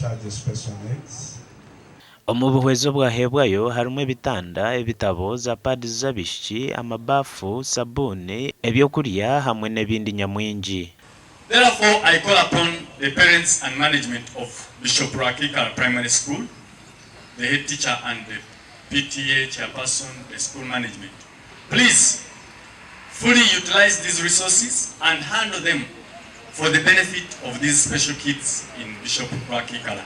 charge special needs. Omu buhwezo bwahebwayo harimu ebitanda, ebitabo, za padi z'abaishiki, amabafu, sabuni, ebyokurya hamwe n'ebindi nyamwingi. Therefore, I call upon the parents and management of Bishop Ruakika Primary School, the head teacher and the PTA chairperson, the school management. Please, fully utilize these resources and handle them for the benefit of these special kids in Bishop Ruakika.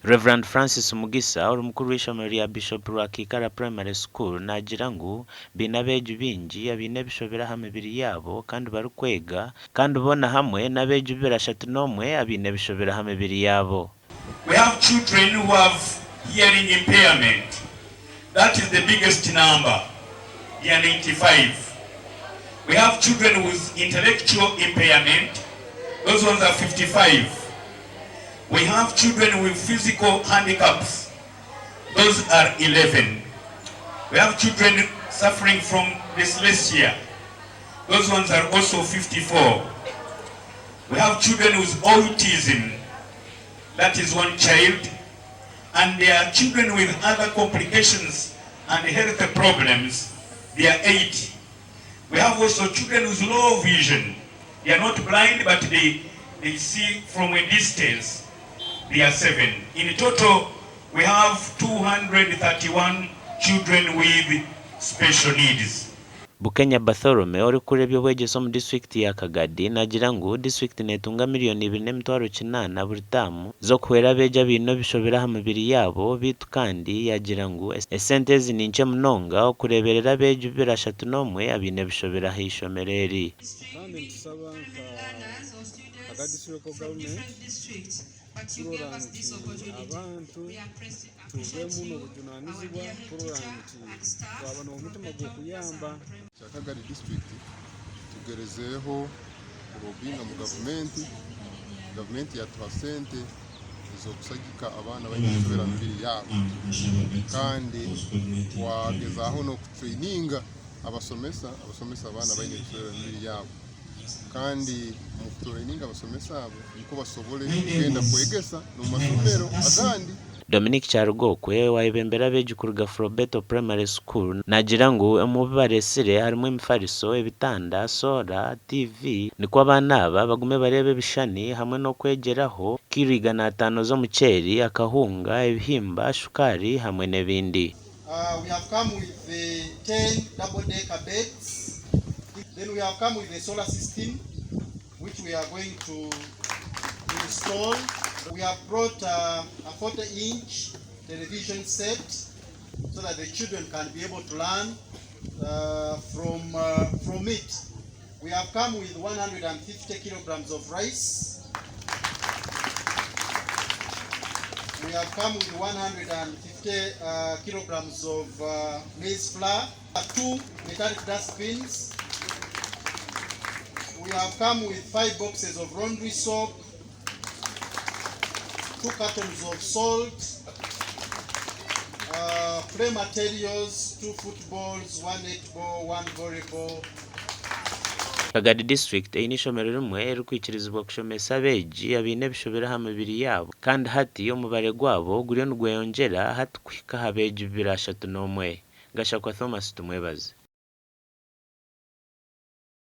Reverend Francis Mugisa uri mukuru w'ishami rya Bishop Ruakika Primary School nagira ngu binabeju bingi abine bishobera ahamibiri yaabo kandi barukwega kandi bona hamwe nabeju birashatu nomwe abine bishobera ahamibiri yaabo. We have children who have hearing impairment. That is the biggest number, year 95. We have children with intellectual impairment. Those ones are 55. We have children with physical handicaps. Those are 11. We have children suffering from dyslexia. Those ones are also 54. We have children with autism. That is one child. And there are children with other complications and health problems. They are 8. We have also children with low vision. They are not blind, but they see from a distance. They are 7. In total, we have 231 children with special needs. Bukenya Bartholomew uri kurebya bwegeso mu district ya Kagadi nagira ngu district netunga miliyoni 2.8 buri tamu zo kwera beja bino bishobera ahamibiri yaabo bitu kandi yagira ngu esente zininche munonga okureberera beju birashatu nomwe abine bishobera hishomereri. Abantu tuvemu n'obujunaanizibwa kurora nti twabona omutima gw'okuyamba Kagadi district tugerezeho obubinga mu gavumenti yatuha sente ez'okusagika abaana bayingira ahamibiri yaabo kandi twagezaho n'okutraininga abasomesa abaana bayingira ahamibiri yaabo kandi mu kutraininga abasomesa abo niko basobole kugenda kwegesa mu masomero agandi. Dominic Charugokwe wayibembera beju ku Gafrobeto Primary School nagira ngu omubaresire harimo imifariso ebitanda sola TV niko abana aba bagume barebe bishani hamwe no kwegeraho kiriga na 5 zo muceri akahunga ebihimba shukari hamwe nebindi. We have come with the 10 double-decker beds. Then we have come with the solar system, which we are going to install. We have brought a 40-inch television set so that the children can be able to learn from it. We have come with 150 kilograms of rice. We have come with 150 kilograms of maize flour, 2 metallic dustbins. We have come with 5 boxes of laundry soap, 2 cartons of salt, play materials, 2 footballs, 1 netball, 1 volleyball. Kagadi district einishomero rimwe erikwikirizibwa kushomesa beji abine bishobera ahamibiri yaabo kandi hati omubare gwabo guriyo nigweyongera hati kwika habeji birashatu nomwe. Gashakwa Thomas tumwebaze.